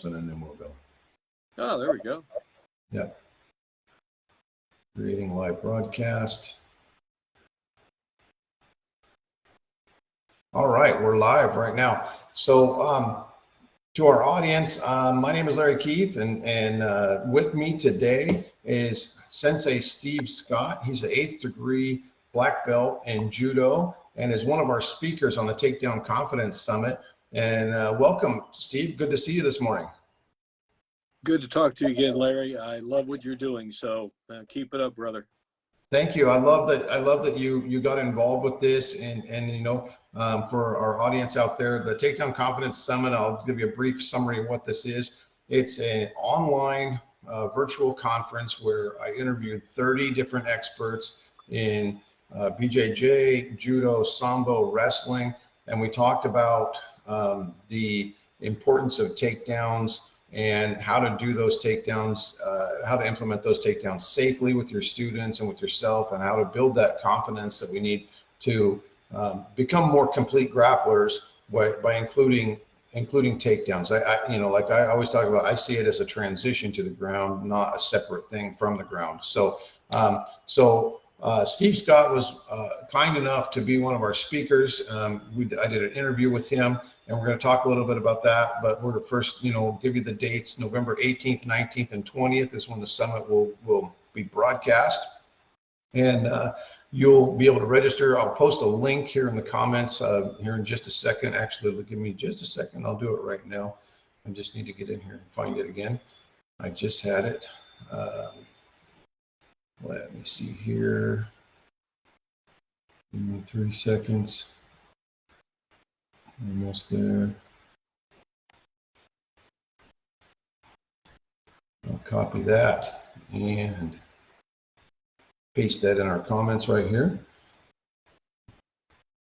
and then we'll go. Oh, there we go. Yeah. Creating live broadcast. All right, we're live right now. So to our audience, my name is Larry Keith, and with me today is Sensei Steve Scott. He's an 8th degree black belt in judo and is one of our speakers on the Takedown Confidence Summit. And welcome, Steve. Good to see you this morning. Good to talk to you again, Larry. I love what you're doing, so keep it up, brother. Thank you. I love that you got involved with this, and you know, for our audience out there, the Takedown Confidence Summit. I'll give you a brief summary of what this is. It's an online virtual conference where I interviewed 30 different experts in BJJ, judo, sambo, wrestling, and we talked about the importance of takedowns and how to do those takedowns, how to implement those takedowns safely with your students and with yourself, and how to build that confidence that we need to become more complete grapplers by including takedowns. You know, like I always talk about, I see it as a transition to the ground, not a separate thing from the ground. So, Steve Scott was kind enough to be one of our speakers. I did an interview with him, and we're going to talk a little bit about that. But we're to first, you know, give you the dates. November 18th, 19th, and 20th is when the summit will be broadcast, and you'll be able to register. I'll post a link here in the comments here in just a second. Actually, give me just a second. I'll do it right now. I just need to get in here and find it again. I just had it. Let me see here. Give me 3 seconds. Almost there. I'll copy that and paste that in our comments right here.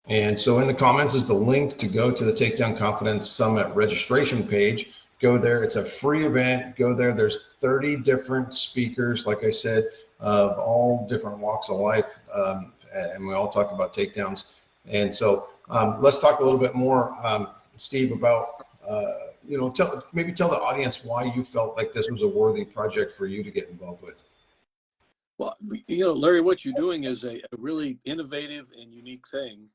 And so in the comments is the link to go to the Takedown Confidence Summit registration page. Go there. It's a free event. Go there. There's 30 different speakers, like I said, of all different walks of life, and we all talk about takedowns. And so let's talk a little bit more, Steve, about you know, maybe tell the audience why you felt like this was a worthy project for you to get involved with. Well, you know, Larry, what you're doing is a really innovative and unique thing.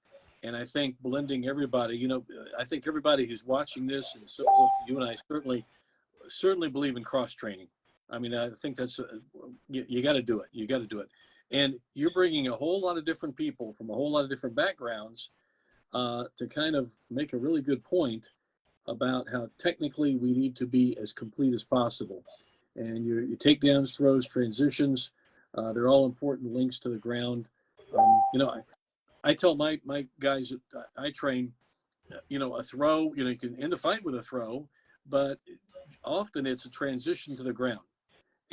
And I think blending everybody, you know, I think everybody who's watching this, and so both you and I certainly believe in cross training. I mean, I think that's, you got to do it. You got to do it. And you're bringing a whole lot of different people from a whole lot of different backgrounds to kind of make a really good point about how technically we need to be as complete as possible. And your takedowns, throws, transitions, they're all important links to the ground. You know, I tell my guys that I train, you know, a throw, you know, you can end a fight with a throw, but often it's a transition to the ground.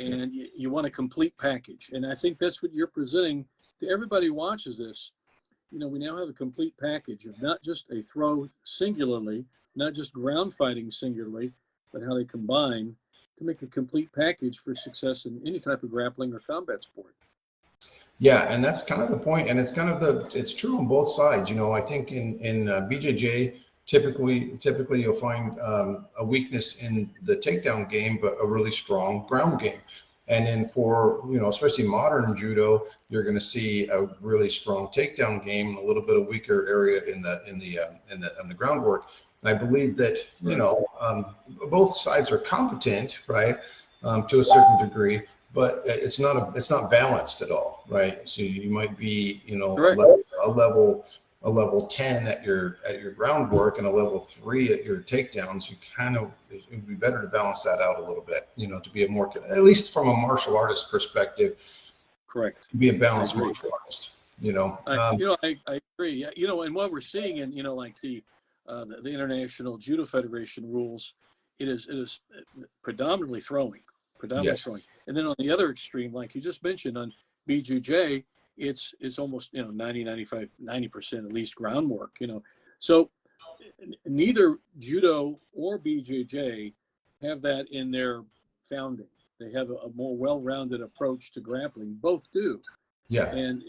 And you want a complete package. And I think that's what you're presenting to everybody who watches this. You know, we now have a complete package of not just a throw singularly, not just ground fighting singularly, but how they combine to make a complete package for success in any type of grappling or combat sport. Yeah, and that's kind of the point, and it's kind of it's true on both sides. You know, I think in BJJ, typically you'll find a weakness in the takedown game, but a really strong ground game. And then for, you know, especially modern judo, you're going to see a really strong takedown game, a little bit of weaker area in the groundwork. And I believe that, you know, both sides are competent, right, to a certain degree, but it's not balanced at all, right? So you might be, you know, a level 10 at your groundwork and a level 3 at your takedowns. It would be better to balance that out a little bit, you know, to be a more, at least from a martial artist perspective, correct, to be a balanced martial artist, you know. You know, I agree. You know, and what we're seeing in, you know, like the International Judo Federation rules, it is predominantly throwing, Yes. and then on the other extreme, like you just mentioned on BJJ, it's almost, you know, 90% at least groundwork, you know. So neither judo or BJJ have that in their founding. They have a more well-rounded approach to grappling. Both do. Yeah. And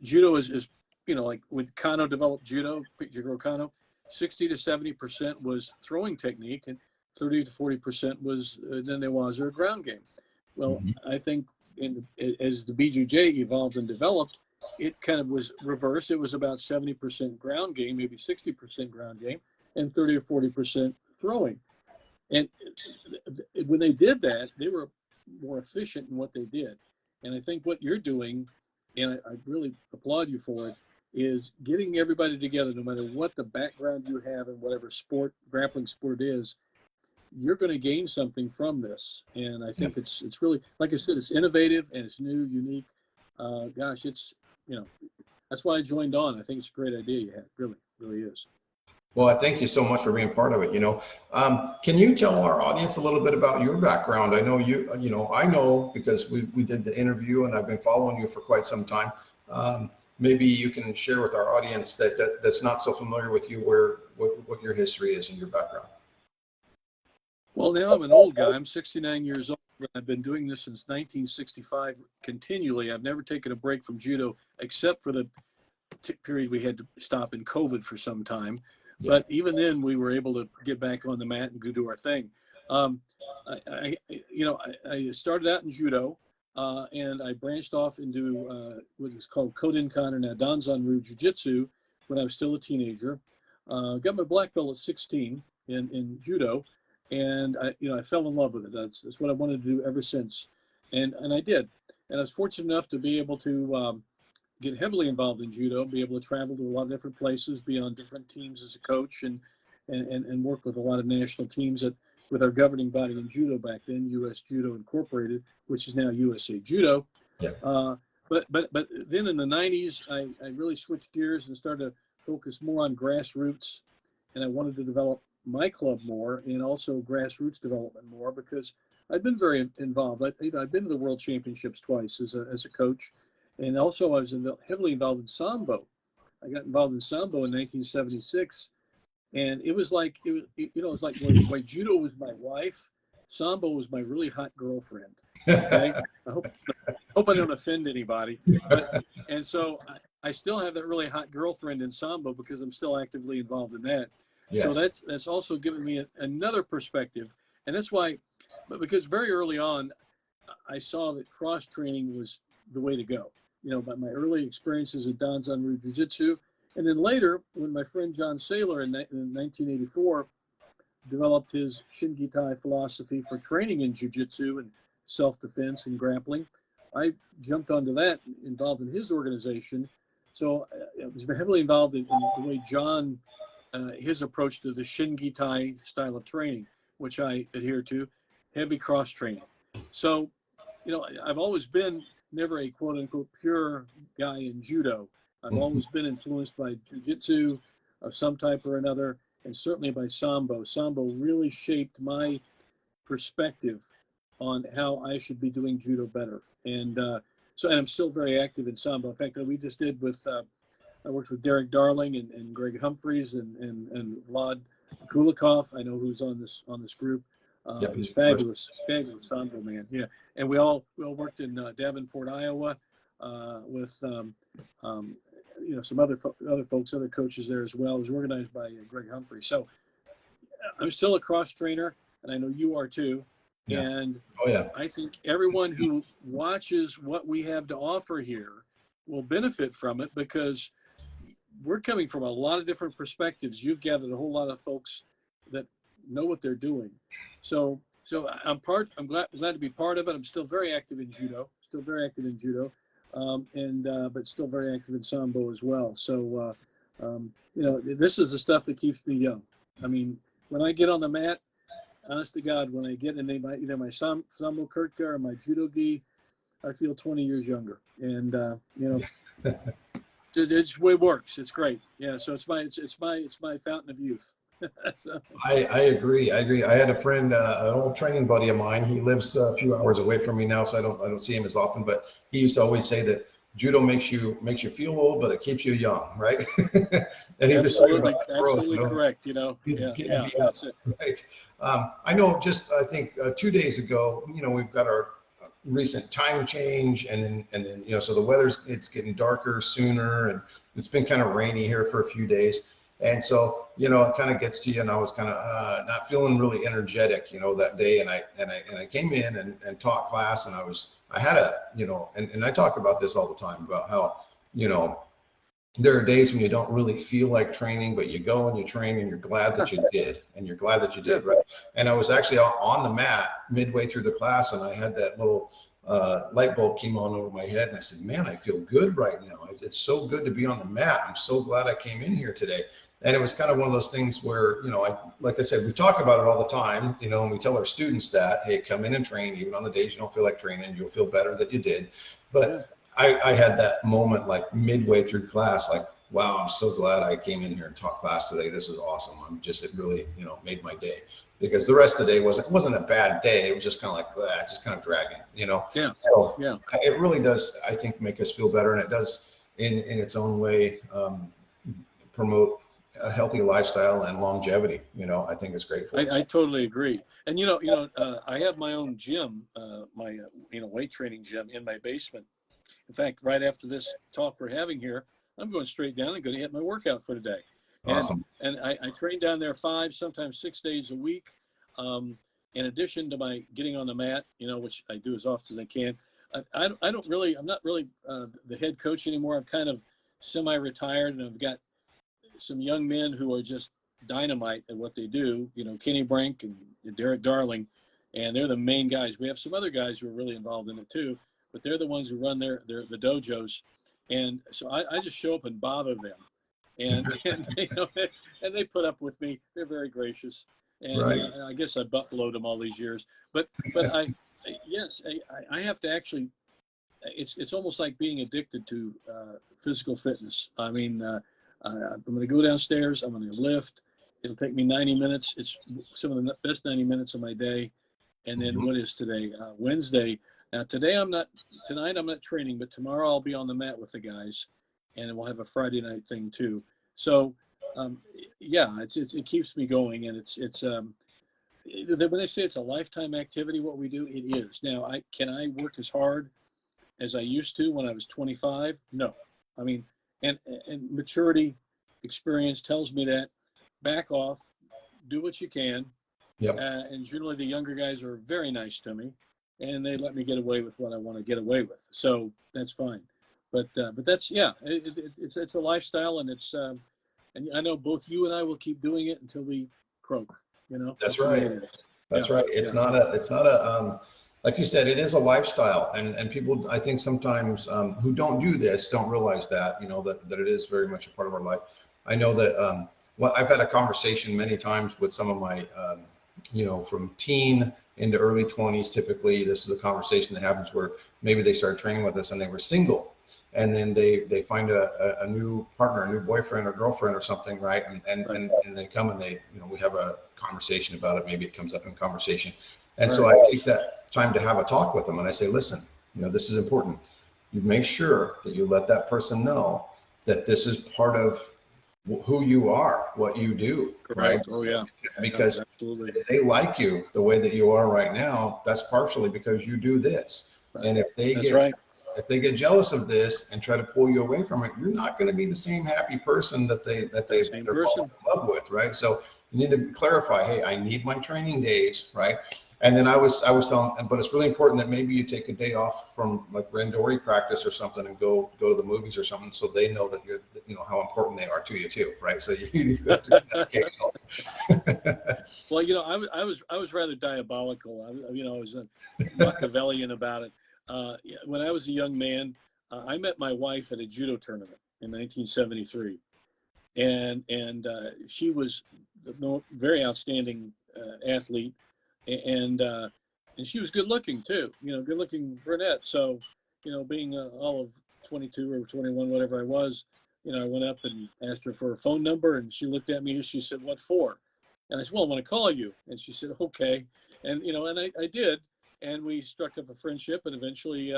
judo is, you know, like when Kano developed judo, Jigoro Kano, 60 to 70% was throwing technique, and 30 to 40% was than there was their ground game. Well, I think as the BJJ evolved and developed, it kind of was reversed. It was about 70% ground game, maybe 60% ground game, and 30 or 40% throwing. And when they did that, they were more efficient in what they did. And I think what you're doing, and I really applaud you for it, is getting everybody together, no matter what the background you have in whatever sport, grappling sport is, you're going to gain something from this. And I think it's really, like I said, it's innovative and it's new, unique. Gosh, it's, that's why I joined on. I think it's a great idea you had. Really, really is. Well, I thank you so much for being part of it. Can you tell our audience a little bit about your background? I know I know because we did the interview and I've been following you for quite some time. Maybe you can share with our audience that's not so familiar with you what your history is and your background. Well, now I'm an old guy. I'm 69 years old. I've been doing this since 1965 continually. I've never taken a break from judo except for the period we had to stop in COVID for some time. But even then, we were able to get back on the mat and go do our thing. I started out in judo, and I branched off into what was called Kodenkan, or now Danzanryu Jiu-jitsu, when I was still a teenager. Got my black belt at 16 in judo, and I fell in love with it. That's what I wanted to do ever since, and I did. And I was fortunate enough to be able to get heavily involved in judo, be able to travel to a lot of different places, be on different teams as a coach, and work with a lot of national teams with our governing body in judo back then, U.S. Judo Incorporated, which is now USA Judo. Yeah. But then in the 90s, I really switched gears and started to focus more on grassroots, and I wanted to develop my club more and also grassroots development more, because I've been very involved. I've been to the World Championships twice as a coach. And also, I was heavily involved in Sambo. I got involved in Sambo in 1976, and it was like where judo was my wife, Sambo was my really hot girlfriend. Okay, I hope I don't offend anybody. And so I still have that really hot girlfriend in Sambo because I'm still actively involved in that. Yes. So that's also given me another perspective, and that's why. But because very early on, I saw that cross training was the way to go. By my early experiences at Danzanryu Jiu-jitsu. And then later, when my friend John Saylor in 1984 developed his Shingitai philosophy for training in Jiu-jitsu and self-defense and grappling, I jumped onto that, involved in his organization. So I was heavily involved in the way John, his approach to the Shingitai style of training, which I adhere to, heavy cross training. So, I've always been never a quote-unquote pure guy in judo. I've always been influenced by jiu-jitsu of some type or another, and certainly by Sambo. Sambo really shaped my perspective on how I should be doing judo better. And and I'm still very active in Sambo. In fact, we just did I worked with Derek Darling and Greg Humphreys and Vlad Kulikov, I know who's on this group. He's fabulous Sambo man. Yeah, and we all worked in Davenport, Iowa, with some other folks, other coaches there as well. It was organized by Greg Humphrey. So I'm still a cross trainer, and I know you are too. Yeah. And I think everyone who watches what we have to offer here will benefit from it, because we're coming from a lot of different perspectives. You've gathered a whole lot of folks that know what they're doing. So I'm glad to be part of it. I'm still very active in judo, but still very active in Sambo as well. So, this is the stuff that keeps me young. I mean, when I get on the mat, honest to God, when I get in either my Sambo Kurtka or my judo gi, I feel 20 years younger. And, it's the way it works. It's great. Yeah. So it's my fountain of youth. So. I agree. I had a friend, an old training buddy of mine. He lives a few hours away from me now, so I don't see him as often. But he used to always say that judo makes you feel old, but it keeps you young, right? And he was talking about absolutely correct. That's it. Right. I know. I think 2 days ago, we've got our recent time change, and then so the weather's it's getting darker sooner, and it's been kind of rainy here for a few days. And so, you know, it kind of gets to you, and I was kind of not feeling really energetic, you know, that day. And I came in and taught class, and I had a, you know, and I talk about this all the time about how, you know, there are days when you don't really feel like training, but you go and you train and you're glad that you did, and you're glad that you did, right? And I was actually on the mat midway through the class, and I had that little light bulb came on over my head, and I said, man, I feel good right now. It's so good to be on the mat. I'm so glad I came in here today. And it was kind of one of those things where, you know, like I said, we talk about it all the time, you know, and we tell our students that, hey, come in and train, even on the days you don't feel like training, you'll feel better that you did. But I had that moment like midway through class, like, wow, I'm so glad I came in here and taught class today. This is awesome. It really, you know, made my day, because the rest of the day wasn't a bad day. It was just kind of like, blah, just kind of dragging, you know? Yeah. So Yeah. it really does, I think, make us feel better. And it does in its own way, promote a healthy lifestyle and longevity. You know, I think it's great for us. I totally agree. And, I have my own gym, my weight training gym in my basement. In fact, right after this talk we're having here, I'm going straight down and going to hit my workout for today. Awesome. And I train down there 5, sometimes 6 days a week. In addition to my getting on the mat, which I do as often as I can. I'm not really the head coach anymore. I'm kind of semi-retired, and I've got some young men who are just dynamite at what they do. Kenny Brink and Derek Darling, and they're the main guys. We have some other guys who are really involved in it too, but they're the ones who run the dojos. And so I just show up and bother them, and and they put up with me. They're very gracious, and Right. I guess I buffaloed them all these years. But yes, I have to actually. It's almost like being addicted to physical fitness. I mean, I'm going to go downstairs. I'm going to lift. It'll take me 90 minutes. It's some of the best 90 minutes of my day. And then what is today? Wednesday. Now tonight I'm not training, but tomorrow I'll be on the mat with the guys, and we'll have a Friday night thing too. So, it keeps me going, and it's when they say it's a lifetime activity, what we do, it is. Now, can I work as hard as I used to when I was 25? No. I mean, and maturity, experience tells me that back off, do what you can. Yep. And generally the younger guys are very nice to me, and they let me get away with what I want to get away with. So that's fine. But that's, it's a lifestyle, and it's, and I know both you and I will keep doing it until we croak, That's right. That's right. It's not a, like you said, it is a lifestyle, and people, I think sometimes who don't do this don't realize that, that it is very much a part of our life. I know that, I've had a conversation many times with some of my, from teen into early 20s, typically, this is a conversation that happens where maybe they started training with us and they were single, and then they find a new partner, a new boyfriend or girlfriend or something, right? And they come and they, we have a conversation about it. Maybe it comes up in conversation. And so I take that time to have a talk with them, and I say, listen, this is important. You make sure that you let that person know that this is part of who you are, what you do, right? Oh yeah. Because if they like you the way that you are right now, that's partially because you do this. Right. And if they get jealous of this and try to pull you away from it, you're not going to be the same happy person that they're falling in love with, right? So you need to clarify, hey, I need my training days, right? And then I was telling, but it's really important that maybe you take a day off from like randori practice or something and go to the movies or something, so they know that you're, how important they are to you too, right? So you have to do that occasionally. Well, I was rather diabolical. I was Machiavellian about it. When I was a young man, I met my wife at a judo tournament in 1973, and she was a very outstanding athlete. And she was good looking too, good looking brunette. So, being all of 22 or 21, whatever I was, I went up and asked her for a phone number, and she looked at me and she said, "What for?" And I said, "Well, I want to call you." And she said, "Okay." And, and I did, and we struck up a friendship, and eventually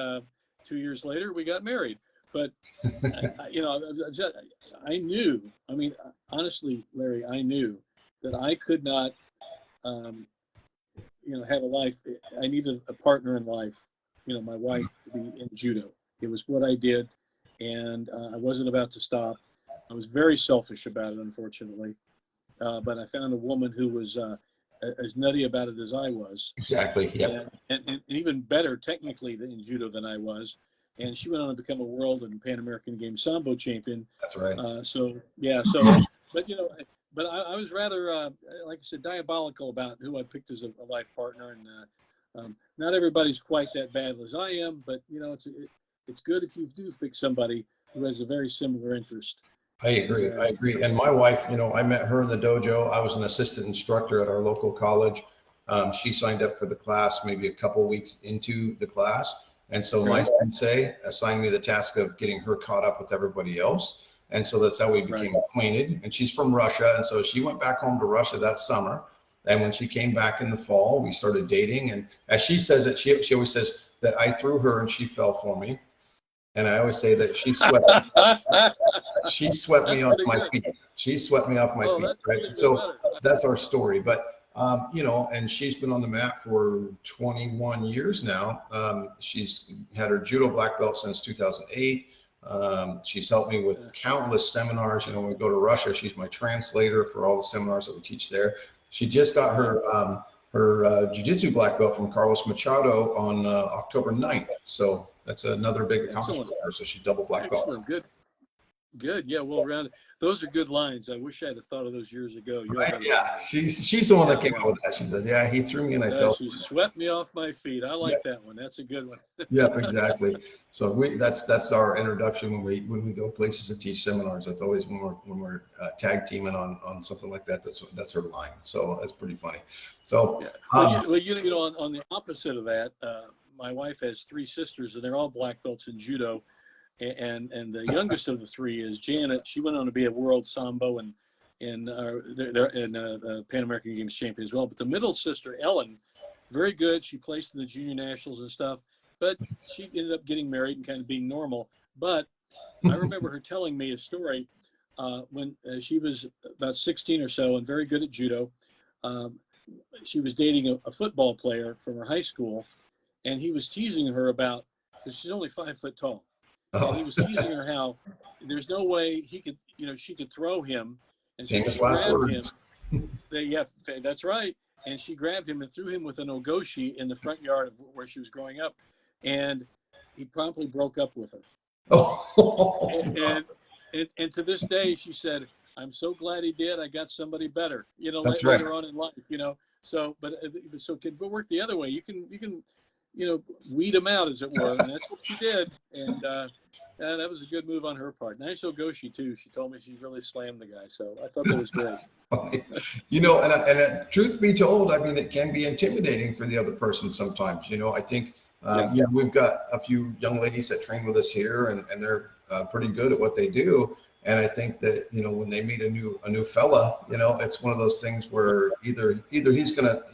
2 years later we got married. But, I knew, honestly, Larry, I knew that I could not, have a life. I needed a partner in life, my wife, to be in judo. It was what I did, and I wasn't about to stop. I was very selfish about it, unfortunately. But I found a woman who was as nutty about it as I was. Exactly. Yeah. And even better technically in judo than I was. And she went on to become a world and Pan American Games Sambo champion. That's right. But you know, but I was rather, like I said, diabolical about who I picked as a life partner. And not everybody's quite that bad as I am, but you know, it's good if you do pick somebody who has a very similar interest. I agree. I agree. And my wife, you know, I met her in the dojo. I was an assistant instructor at our local college. She signed up for the class maybe a couple weeks into the class. And so my sensei assigned me the task of getting her caught up with everybody else. And so that's how we became acquainted. And she's from Russia. And so she went back home to Russia that summer. And when she came back in the fall, we started dating. And as she says it, she always says that I threw her and she fell for me. And I always say that she swept me off my feet. She swept me off my feet, right? So that's our story. But, you know, and she's been on the mat for 21 years now. She's had her judo black belt since 2008. She's helped me with countless seminars. You know, when we go to Russia, she's my translator for all the seminars that we teach there. She just got her Jiu-jitsu black belt from Carlos Machado on October 9th. So that's another big accomplishment for her. So she's double black belt. Excellent. Good. Yeah, well rounded. Those are good lines. I wish I had thought of those years ago. Yeah, she's the one that came up with that. She said, "Yeah, he threw me and I fell." She swept me off my feet. I like that one. That's a good one. Yep, exactly. So that's our introduction when we go places to teach seminars. That's always when we're tag teaming on something like that. That's her line. So that's pretty funny. So you know, on the opposite of that, my wife has 3 sisters and they're all black belts in judo. And the youngest of the 3 is Janet. She went on to be a world sambo and Pan American Games champion as well. But the middle sister, Ellen, very good. She placed in the junior nationals and stuff. But she ended up getting married and kind of being normal. But I remember her telling me a story when she was about 16 or so and very good at judo. She was dating a football player from her high school, and he was teasing her about, because she's only 5 foot tall. And he was teasing her how there's no way he could, you know, she could throw him. And so she grabbed him. Yeah, that's right. And she grabbed him and threw him with an ogoshi in the front yard of where she was growing up. And he promptly broke up with her. And to this day, she said, "I'm so glad he did. I got somebody better." You know, later on in life, you know. So, but it work the other way. You can, you know, weed them out, as it were, and that's what she did. And that was a good move on her part. Nice ogoshi too. She told me she really slammed the guy, so I thought that was great. You know, and truth be told, I mean, it can be intimidating for the other person sometimes. You know, I think we've got a few young ladies that train with us here, and they're pretty good at what they do. And I think that, you know, when they meet a new fella, you know, it's one of those things where either he's gonna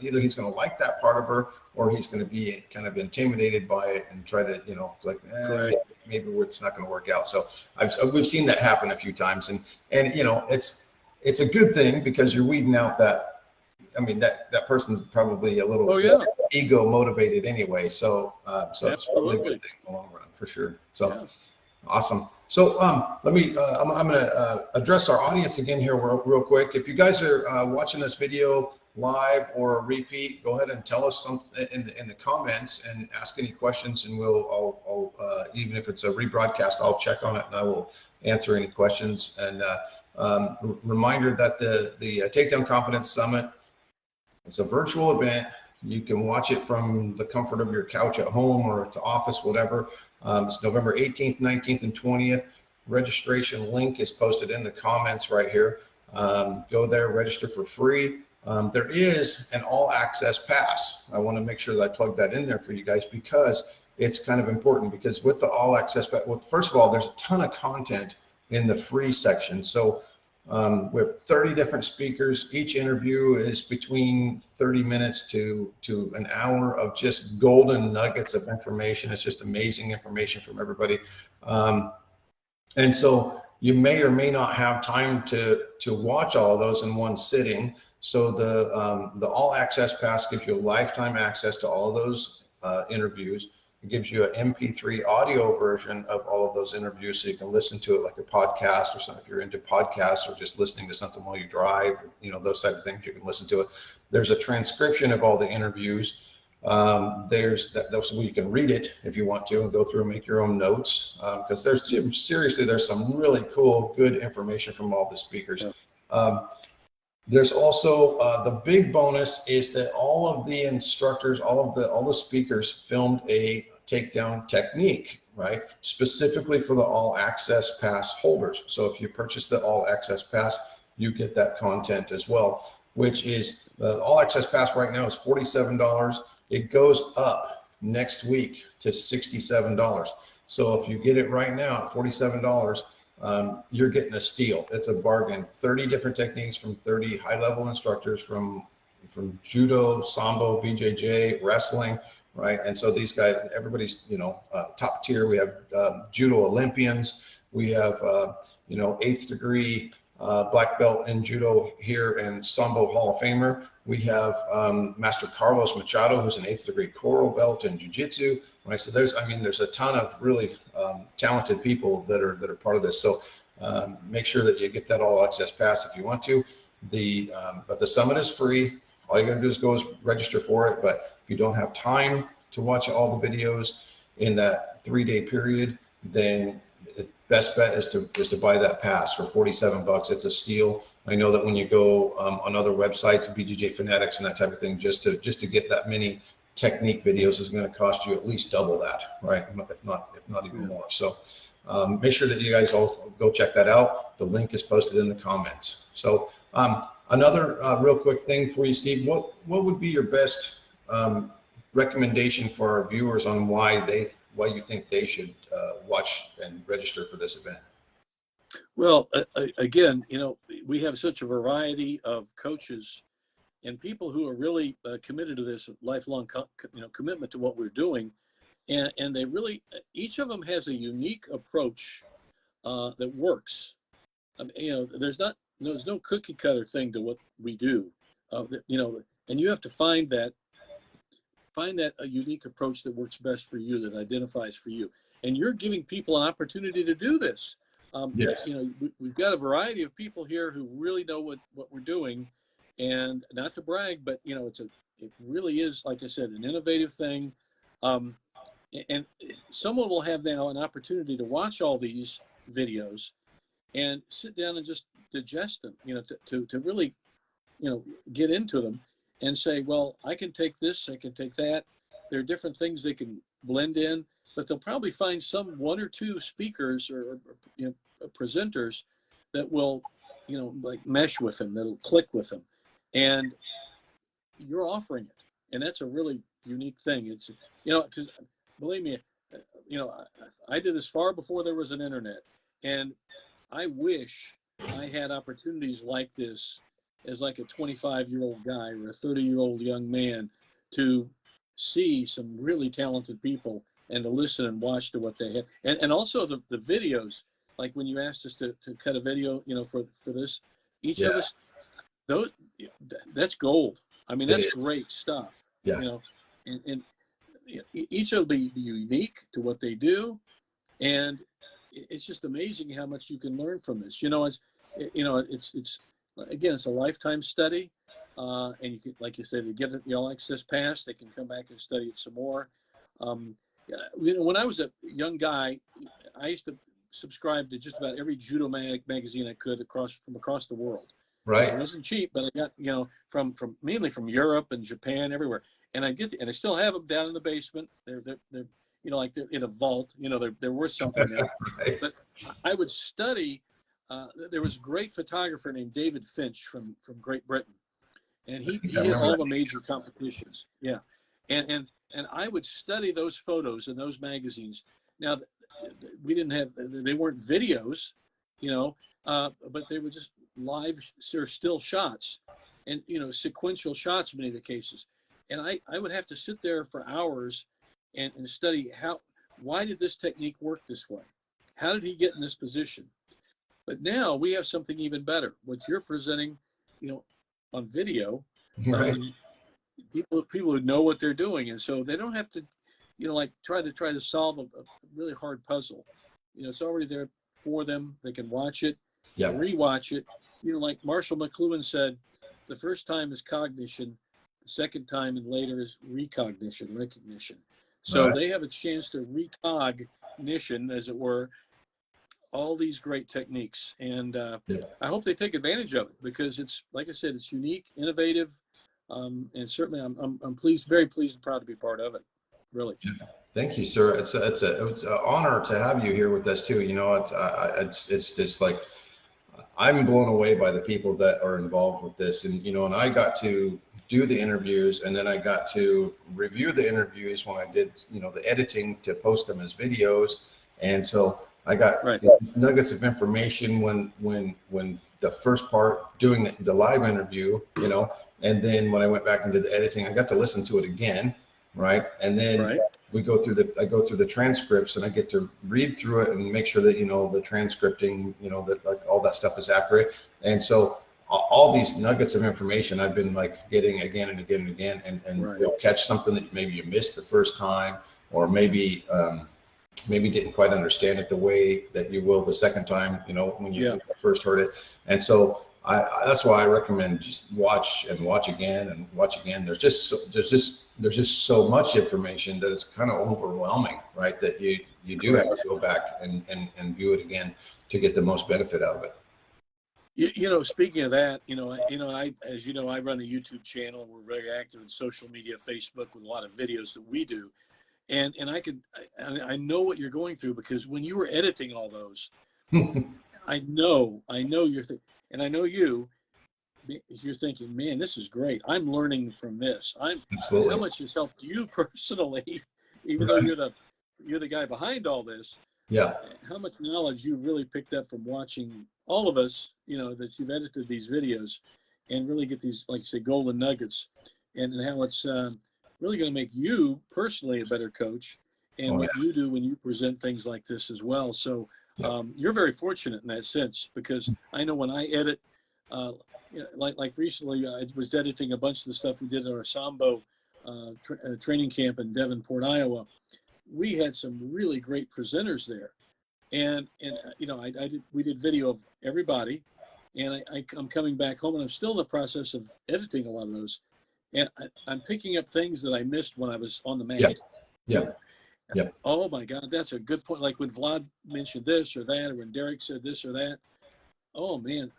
like that part of her, or he's gonna be kind of intimidated by it and try to, you know, it's like maybe it's not gonna work out. So we've seen that happen a few times, and you know, it's a good thing because you're weeding out that. I mean, that person's probably a little ego motivated anyway. So it's probably a good thing in the long run for sure. So awesome. So let me, I'm going to address our audience again here real quick. If you guys are watching this video live or repeat, go ahead and tell us something in the comments and ask any questions, and I'll even if it's a rebroadcast, I'll check on it and I will answer any questions. And reminder that the Takedown Confidence Summit, it's a virtual event. You can watch it from the comfort of your couch at home or at the office, whatever. It's November 18th, 19th, and 20th. Registration link is posted in the comments right here. Go there, register for free. There is an all-access pass. I want to make sure that I plug that in there for you guys because it's kind of important. Because with the all-access pass, well, first of all, there's a ton of content in the free section. So we have 30 different speakers. Each interview is between 30 minutes to an hour of just golden nuggets of information. It's just amazing information from everybody. And so you may or may not have time to watch all of those in one sitting. So the all access pass gives you lifetime access to all those interviews. It gives you an MP3 audio version of all of those interviews, so you can listen to it like a podcast or something. If you're into podcasts or just listening to something while you drive, you know, those type of things, you can listen to it. There's a transcription of all the interviews. That's where you can read it if you want to and go through and make your own notes, because there's some really cool, good information from all the speakers. There's also the big bonus is that all of the instructors, all the speakers filmed a takedown technique, right? Specifically for the all access pass holders. So if you purchase the all access pass, you get that content as well, which is the all access pass right now is $47. It goes up next week to $67. So if you get it right now at $47, you're getting a steal. It's a bargain. 30 different techniques from 30 high-level instructors from judo, sambo, BJJ, wrestling, right? And so these guys, everybody's, you know, top tier. We have judo Olympians. We have, you know, 8th degree black belt in judo here and sambo Hall of Famer. We have Master Carlos Machado, who's an 8th degree coral belt in jiu-jitsu. Right, so there's a ton of really talented people that are part of this. So make sure that you get that all access pass if you want to. But the summit is free. All you got to do is register for it. But if you don't have time to watch all the videos in that 3-day period, then the best bet is to buy that pass for $47. It's a steal. I know that when you go on other websites, BJJ Fanatics and that type of thing, just to get that many technique videos is going to cost you at least double that, right? If not even more. So make sure that you guys all go check that out. The link is posted in the comments. So another real quick thing for you, Steve, what would be your best recommendation for our viewers on why you think they should watch and register for this event? Well, again, you know, we have such a variety of coaches and people who are really committed to this lifelong, commitment to what we're doing, and they really, each of them has a unique approach that works. I mean, you know, there's no cookie cutter thing to what we do, you know, and you have to find that a unique approach that works best for you, that identifies for you, and you're giving people an opportunity to do this. Yes. You know, we've got a variety of people here who really know what we're doing. And not to brag, but you know, it really is, like I said, an innovative thing. And someone will have now an opportunity to watch all these videos and sit down and just digest them, you know, to really, you know, get into them and say, well, I can take this, I can take that. There are different things they can blend in, but they'll probably find one or two speakers or you know, presenters that will, you know, like mesh with them, that'll click with them. And you're offering it, and that's a really unique thing. It's, you know, because believe me, you know, I did this far before there was an internet, and I wish I had opportunities like this as like a 25-year-old guy or a 30-year-old young man to see some really talented people and to listen and watch to what they have, and also the videos. Like when you asked us to cut a video, you know, for this, each of us. That's gold. I mean, that's great stuff. Yeah. You know, and each will be unique to what they do, and it's just amazing how much you can learn from this. You know, it's again, it's a lifetime study, and you can, like you said, you get the all access pass. They can come back and study it some more. You know, when I was a young guy, I used to subscribe to just about every judo magazine I could from across the world. Right. It wasn't cheap, but I got, you know, from mainly from Europe and Japan, everywhere. And I I still have them down in the basement. They're you know, like they're in a vault. You know, they're worth something there. Right. But I would study. There was a great photographer named David Finch from Great Britain, and he did all the major competitions. Yeah, and I would study those photos in those magazines. Now, they weren't videos, you know, but they were just live or still shots, and you know, sequential shots in many of the cases. And I would have to sit there for hours and study why did this technique work this way? How did he get in this position? But now we have something even better. What you're presenting, you know, on video, Right. people who know what they're doing, and so they don't have to, you know, like try to solve a really hard puzzle. You know, it's already there for them. They can watch it, Yeah. rewatch it. You know, like Marshall McLuhan said, the first time is cognition, the second time and later is recognition, recognition. So Right. they have a chance to recognition, as it were, all these great techniques. And Yeah. I hope they take advantage of it, because it's, like I said, it's unique, innovative, and certainly I'm pleased, very pleased and proud to be part of it. Really. Yeah. Thank you, sir. It's an honor to have you here with us too. You know, it's just like, I'm blown away by the people that are involved with this. And, you know, and I got to do the interviews, and then I got to review the interviews when I did, you know, the editing to post them as videos. And so I got nuggets of information when the first part doing the live interview, you know, and then when I went back and did the editing, I got to listen to it again. Right. And then I go through the transcripts, and I get to read through it and make sure that, you know, the transcripting, you know, that like all that stuff is accurate. And so all these nuggets of information I've been like getting again and again and again, and you'll catch something that maybe you missed the first time, or maybe didn't quite understand it the way that you will the second time, you know, when you first heard it. And so that's why I recommend just watch and watch again and watch again. There's just so much information that it's kind of overwhelming, right? That you do have to go back and view it again to get the most benefit out of it. You know, speaking of that, I as you know, I run a YouTube channel, and we're very active in social media, Facebook, with a lot of videos that we do. And I know what you're going through, because when you were editing all those, I know you're and I know you're thinking, man, this is great. I'm learning from this. Absolutely. How much has helped you personally, even though you're the guy behind all this. Yeah. How much knowledge you really picked up from watching all of us, you know, that you've edited these videos, and really get these, like you say, golden nuggets, and how it's really going to make you personally a better coach, and what you do when you present things like this as well. So you're very fortunate in that sense, because I know when I edit, like recently, I was editing a bunch of the stuff we did at our Sambo training camp in Devonport, Iowa. We had some really great presenters there, and you know, we did video of everybody, and I'm coming back home, and I'm still in the process of editing a lot of those, and I'm picking up things that I missed when I was on the mat. Yep. Oh my God, that's a good point. Like when Vlad mentioned this or that, or when Derek said this or that. Oh man,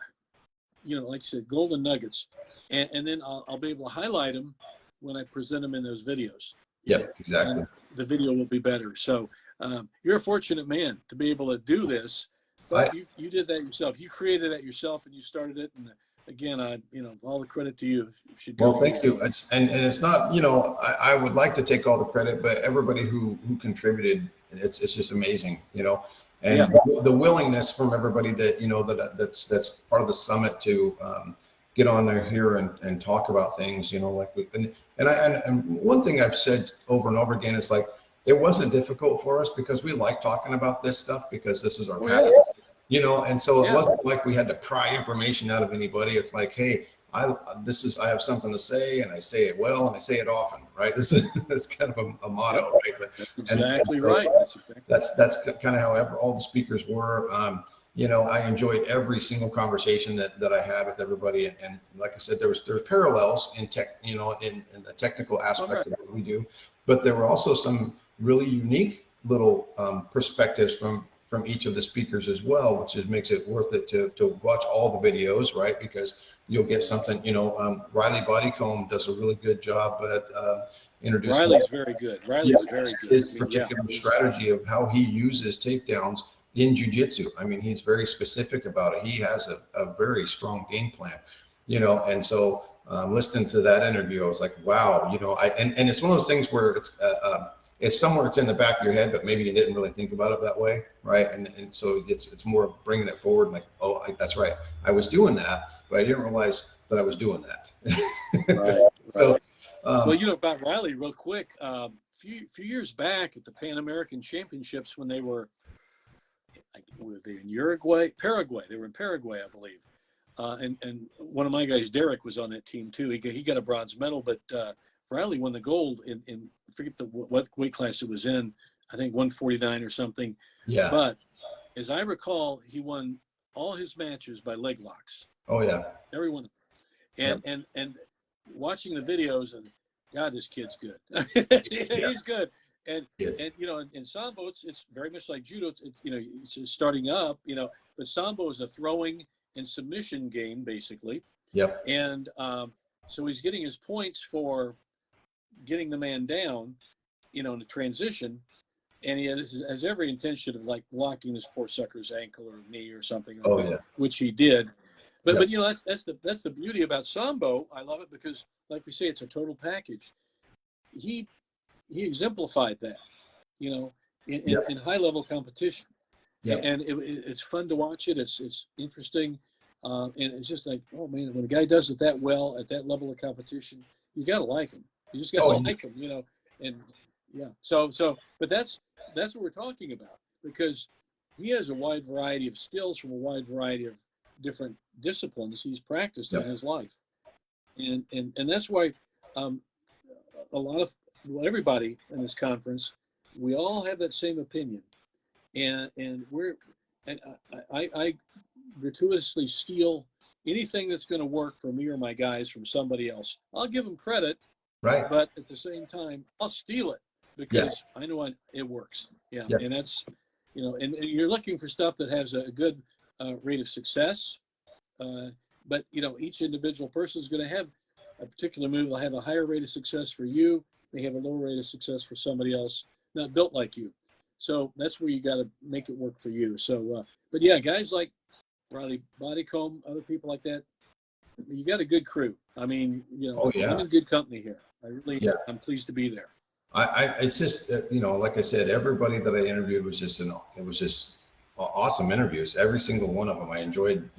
you know, like you said, golden nuggets, and then I'll be able to highlight them when I present them in those videos. Yeah, exactly. And the video will be better. So you're a fortunate man to be able to do this, but you did that yourself. You created that yourself, and you started it. And again, you know, all the credit to you. Well, thank you. And it's not, you know, I would like to take all the credit, but everybody who contributed, it's just amazing, you know. And the willingness from everybody that, you know, that's part of the summit to get on there here and talk about things, you know, like and one thing I've said over and over again is, like, it wasn't difficult for us because we like talking about this stuff, because this is our passion, you know. And so it wasn't like we had to pry information out of anybody. It's like, hey, I have something to say, and I say it well, and I say it often, right? That's kind of a motto, right? But exactly so right. That's kind of how all the speakers were. You know, I enjoyed every single conversation that I had with everybody, and like I said, there was parallels in tech, you know, in the technical aspect of what we do, but there were also some really unique little perspectives from each of the speakers as well, which makes it worth it to watch all the videos, right? Because you'll get something, you know. Riley Bodycomb does a really good job at introducing. Riley's very good. Riley's very good. His particular strategy of how he uses takedowns in jiu-jitsu. I mean, he's very specific about it. He has a very strong game plan, you know. And so listening to that interview, I was like, wow, you know. And it's one of those things where it's somewhere it's in the back of your head, but maybe you didn't really think about it that way, right? And so it's more bringing it forward, like, oh, that's right, I was doing that, but I didn't realize that I was doing that. Right. So, well, you know, about Riley, real quick, few years back at the Pan American Championships, when they were they in Paraguay? They were in Paraguay, I believe. And one of my guys, Derek, was on that team too. He got a bronze medal, but Riley won the gold in I forget what weight class it was in. I think 149 or something. Yeah. But as I recall, he won all his matches by leg locks. Oh yeah. Every one. And watching the videos, God, this kid's good. He's good. And Yes. and you know, in Sambo, it's very much like judo. It's just starting up. But Sambo is a throwing and submission game basically. Yep. And so he's getting his points for getting the man down, in the transition, and he has every intention of like blocking this poor sucker's ankle or knee or something like that, which he did. But that's the beauty about Sambo. I love it because, like we say, it's a total package. He exemplified that, in high level competition. And it's fun to watch it. It's interesting, and it's just like, oh man, when a guy does it that well at that level of competition, you gotta like him. You just gotta like him, And yeah, but that's what we're talking about, because he has a wide variety of skills from a wide variety of different disciplines he's practiced in his life, and that's why everybody in this conference, we all have that same opinion, and I gratuitously steal anything that's going to work for me or my guys from somebody else. I'll give them credit, right? But at the same time, I'll steal it because I know it works. And that's and you're looking for stuff that has a good rate of success. But each individual person is going to have a particular move. Will have a higher rate of success for you. They have a lower rate of success for somebody else not built like you. So that's where you got to make it work for you. So, but yeah, guys like Riley Bodycomb, other people like that, you got a good crew. I mean, I'm in good company here. I'm pleased to be there. It's just, like I said, everybody that I interviewed was just awesome interviews. Every single one of them. I enjoyed,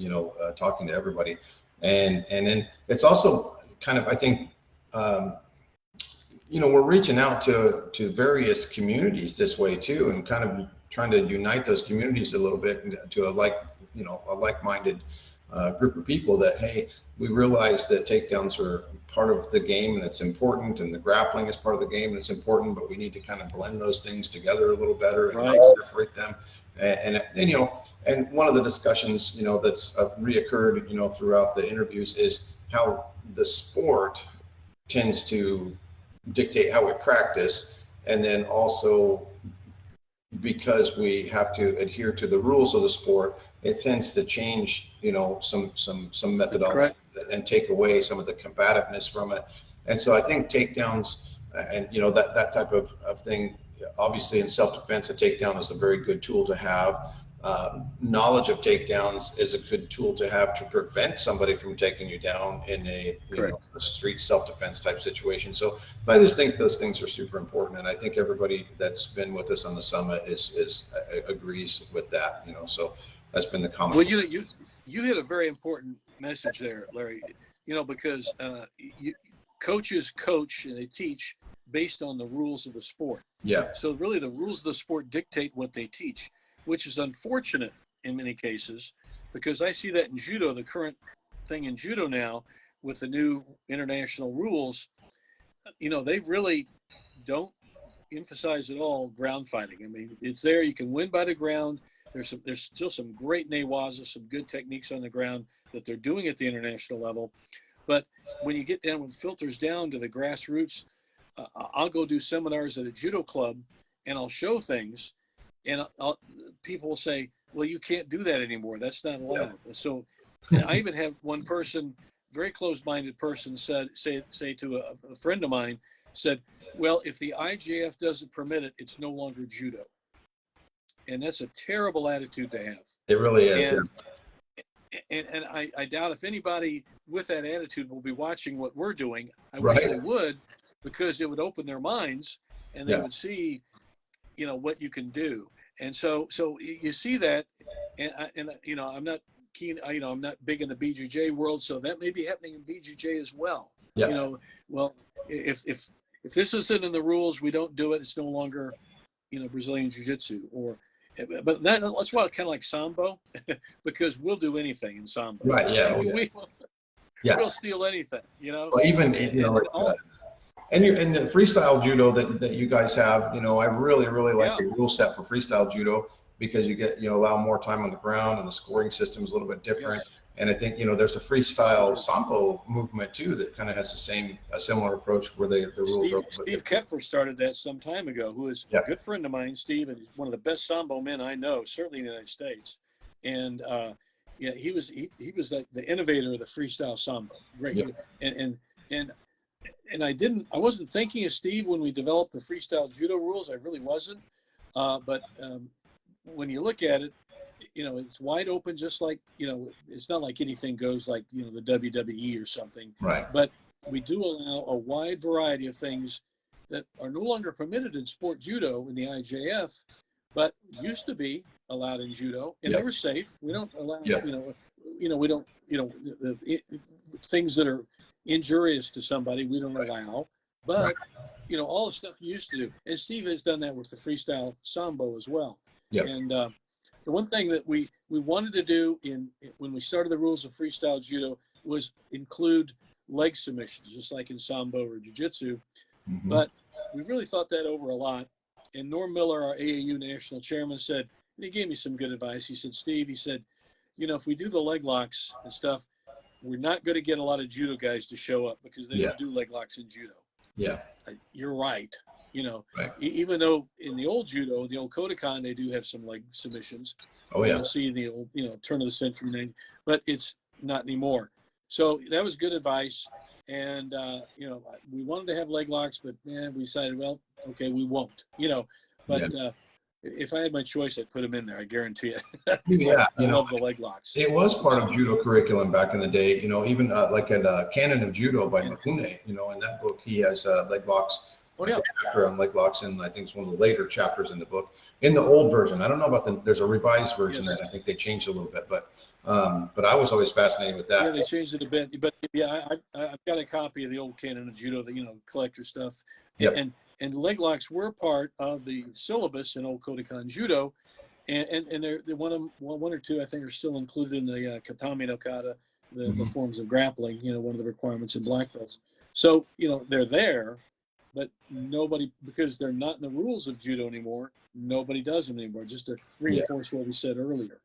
talking to everybody. And then it's also kind of, I think, we're reaching out to various communities this way too, and kind of trying to unite those communities a little bit to a like-minded group of people that, hey, we realize that takedowns are part of the game and it's important, and the grappling is part of the game and it's important, but we need to kind of blend those things together a little better and not separate them. And one of the discussions, that's reoccurred, throughout the interviews is how the sport tends to dictate how we practice, and then also because we have to adhere to the rules of the sport, it tends to change, some methodology and take away some of the combativeness from it. And so I think takedowns and that type of thing, obviously in self-defense, a takedown is a very good tool to have. Knowledge of takedowns is a good tool to have to prevent somebody from taking you down in a street self-defense type situation. So I just think those things are super important, and I think everybody that's been with us on the summit agrees with that. So that's been the common. Well, you hit a very important message there, Larry. Because coaches coach and they teach based on the rules of the sport. Yeah. So really, the rules of the sport dictate what they teach, which is unfortunate in many cases, because I see that in judo, the current thing in judo now with the new international rules, they really don't emphasize at all ground fighting. I mean, it's there, you can win by the ground. There's still some great newaza, some good techniques on the ground that they're doing at the international level. But when you get down, when it filters down to the grassroots, I'll go do seminars at a judo club and I'll show things, and people will say, well, you can't do that anymore. That's not allowed. Yeah. So I even have one person, very close-minded person, say to a friend of mine, said, well, if the IJF doesn't permit it, it's no longer judo. And that's a terrible attitude to have. It really is. And I doubt if anybody with that attitude will be watching what we're doing. I wish they would, because it would open their minds and they would see, what you can do. And so you see that, and I'm not keen, I'm not big in the BJJ world, so that may be happening in BJJ as well. Yeah. Well, if this isn't in the rules, we don't do it. It's no longer, Brazilian Jiu-jitsu but that's why kind of like Sambo, because we'll do anything in Sambo. Right. Yeah. We'll steal anything. Well, even And the freestyle judo that you guys have, I really like Yeah. the rule set for freestyle judo, because you get, allow more time on the ground, and the scoring system is a little bit different. Yes. And I think, there's a freestyle sambo movement too that kind of has a similar approach where the rules are. Steve Kepfer started that some time ago, who is a good friend of mine, Steve, and he's one of the best sambo men I know, certainly in the United States. And yeah, he was like the innovator of the freestyle sambo. Great. Yeah. And I wasn't thinking of Steve when we developed the freestyle judo rules. I really wasn't. But when you look at it, it's wide open, just like, it's not like anything goes like, the WWE or something. Right. But we do allow a wide variety of things that are no longer permitted in sport judo in the IJF, but used to be allowed in judo, and they were safe. We don't allow, we don't, things that are injurious to somebody, we don't allow. But, all the stuff you used to do. And Steve has done that with the freestyle sambo as well. Yep. And the one thing that we wanted to do when we started the rules of freestyle judo was include leg submissions, just like in sambo or jiu-jitsu. Mm-hmm. But we really thought that over a lot. And Norm Miller, our AAU national chairman, said, and he gave me some good advice. He said, Steve, if we do the leg locks and stuff, we're not going to get a lot of judo guys to show up because they don't do leg locks in judo. Yeah. You're right. Even though in the old judo, the old Kodokan, they do have some leg submissions. Oh, yeah. You'll see in the old, turn of the century, but it's not anymore. So that was good advice. And, we wanted to have leg locks, but we decided, well, okay, we won't, but if I had my choice, I'd put them in there. I guarantee it. Yeah. I love the leg locks. It was part of judo curriculum back in the day, even like at Canon of Judo by Makune, in that book, he has leg locks. Oh, yeah. Chapter on leg locks, and I think it's one of the later chapters in the book. In the old version, I don't know about there's a revised version that I think they changed a little bit, but I was always fascinated with that. Yeah, they changed it a bit, but yeah, I've got a copy of the old Canon of Judo, the collector stuff, and leg locks were part of the syllabus in old Kodokan Judo, and they're one or two I think are still included in the Katami no Kata, the forms of grappling, one of the requirements in black belts. So they're there. But nobody, because they're not in the rules of judo anymore, nobody does them anymore, just to reinforce what we said earlier,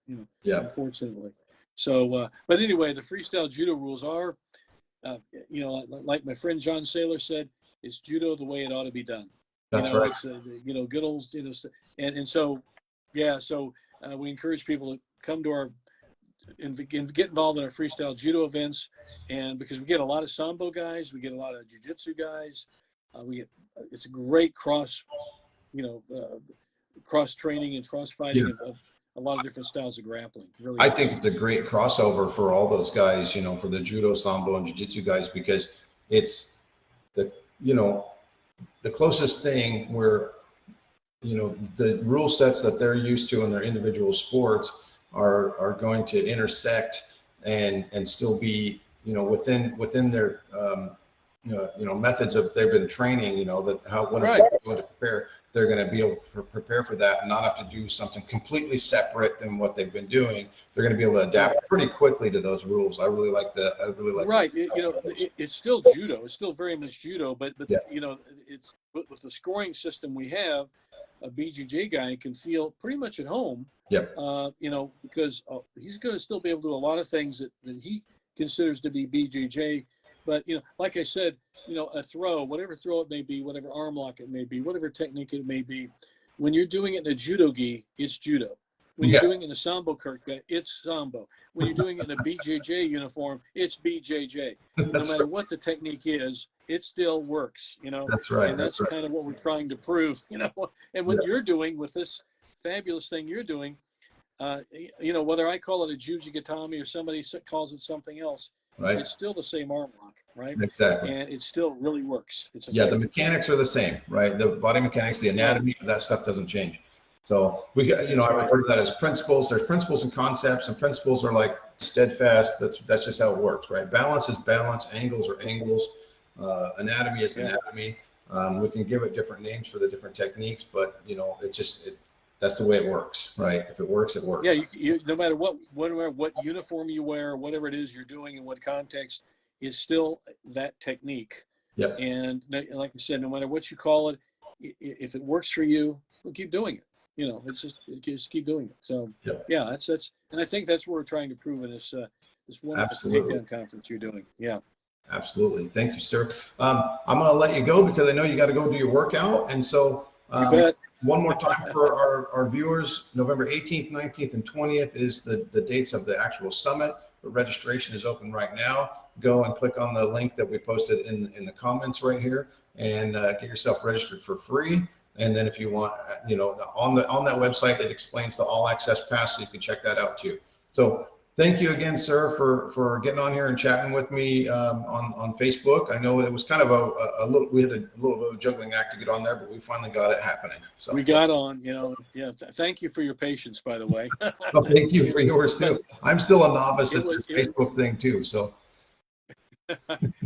unfortunately. So, but anyway, the freestyle judo rules are, like my friend John Saylor said, it's judo the way it ought to be done. That's right. It's, good old, and so, so we encourage people to come to our, and get involved in our freestyle judo events, and because we get a lot of sambo guys, we get a lot of jiu-jitsu guys. It's a great cross training and cross fighting of a lot of different styles of grappling. Really, I think it's a great crossover for all those guys, for the judo, sambo, and jiu-jitsu guys, because it's the closest thing where the rule sets that they're used to in their individual sports are going to intersect and still be within their methods of they've been training, that when they're going to prepare, they're going to be able to prepare for that and not have to do something completely separate than what they've been doing. They're going to be able to adapt pretty quickly to those rules. I really like that. Right. It's still judo. It's still very much judo, but it's with the scoring system we have, a BJJ guy can feel pretty much at home. Yep. Because he's going to still be able to do a lot of things that he considers to be BJJ. But, like I said, a throw, whatever throw it may be, whatever arm lock it may be, whatever technique it may be, when you're doing it in a judo gi, it's judo. When you're doing it in a sambo kirka, it's sambo. When you're doing it in a BJJ uniform, it's BJJ. No matter what the technique is, it still works, That's right. And that's kind of what we're trying to prove, And what you're doing with this fabulous thing you're doing, whether I call it a Jujigatami or somebody calls it something else, right. It's still the same arm lock, right? Exactly. And it still really works. The mechanics are the same, right? The body mechanics, the anatomy, that stuff doesn't change. So we got, I refer to that as principles. There's principles and concepts, and principles are like steadfast. That's just how it works, right? Balance is balance. Angles are angles. Anatomy is anatomy. We can give it different names for the different techniques, but that's the way it works, right? If it works, it works. Yeah, you no matter what uniform you wear, whatever it is you're doing in what context, is still that technique. Yep. And like I said, no matter what you call it, if it works for you, we'll keep doing it. You know, it's just keep doing it. So Yep. yeah, that's, and I think that's what we're trying to prove in this this wonderful Absolutely. takedown conference you're doing. Yeah. Absolutely. Thank you, sir. I'm going to let you go because I know you got to go do your workout. And so You bet. one more time for our viewers, November 18th, 19th, and 20th is the dates of the actual summit. The registration is open right now. Go and click on the link that we posted in the comments right here and get yourself registered for free. And then if you want, you know, on that website, it explains the all access pass, so you can check that out too. So thank you again, sir, for getting on here and chatting with me on Facebook. I know it was kind of a little, we had a little bit of a juggling act to get on there, but we finally got it happening. So we got on, you know, yeah. Thank you for your patience, by the way. well, thank you for yours too. I'm still a novice at this Facebook thing too, so.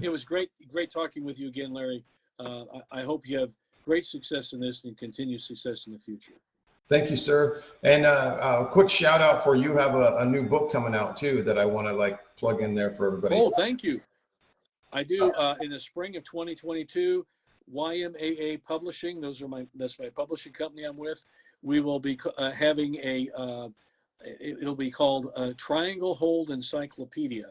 It was great talking with you again, Larry. I hope you have great success in this and continued success in the future. Thank you, sir. And a quick shout out for you have a new book coming out too that I want to like plug in there for everybody. Oh, thank you. I do in the spring of 2022. YMAA Publishing. That's my publishing company I'm with. We will be having it'll be called Triangle Hold Encyclopedia.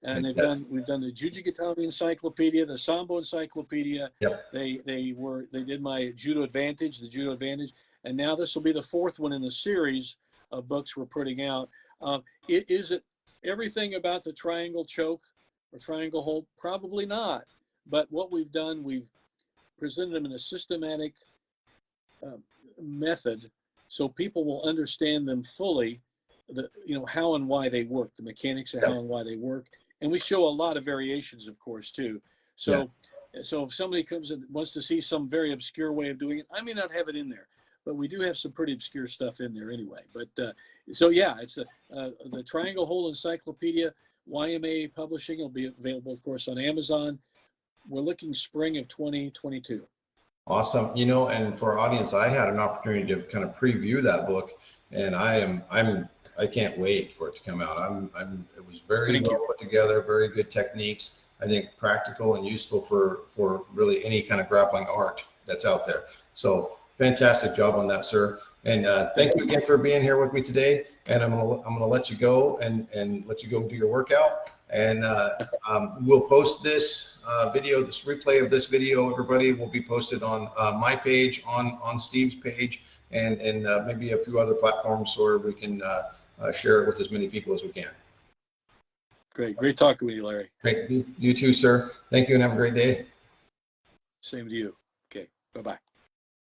And we've done the Jiu-jitsu Encyclopedia, the Sambo Encyclopedia. Yep. They did my Judo Advantage, the Judo Advantage, and now this will be the fourth one in the series of books we're putting out. Is it everything about the triangle choke or triangle hold? Probably not. But what we've done, we've presented them in a systematic method, so people will understand them fully. How and why they work, the mechanics of how and why they work. And we show a lot of variations, of course, too. So if somebody comes and wants to see some very obscure way of doing it, I may not have it in there, but we do have some pretty obscure stuff in there anyway. But so yeah, it's the Triangle Hole Encyclopedia, YMA Publishing. Will be available, of course, on Amazon. We're looking spring of 2022. Awesome. And for our audience, I had an opportunity to kind of preview that book, and I can't wait for it to come out. It was very well put together, very good techniques. I think practical and useful for really any kind of grappling art that's out there. So fantastic job on that, sir. And thank you again for being here with me today. And I'm gonna let you go and let you go do your workout. And we'll post this video, this replay of this video, everybody, will be posted on my page, on Steve's page, and maybe a few other platforms where we can share it with as many people as we can. Great talking with you, Larry. Great, you too, sir. Thank you, and have a great day. Same to you. Okay, bye-bye.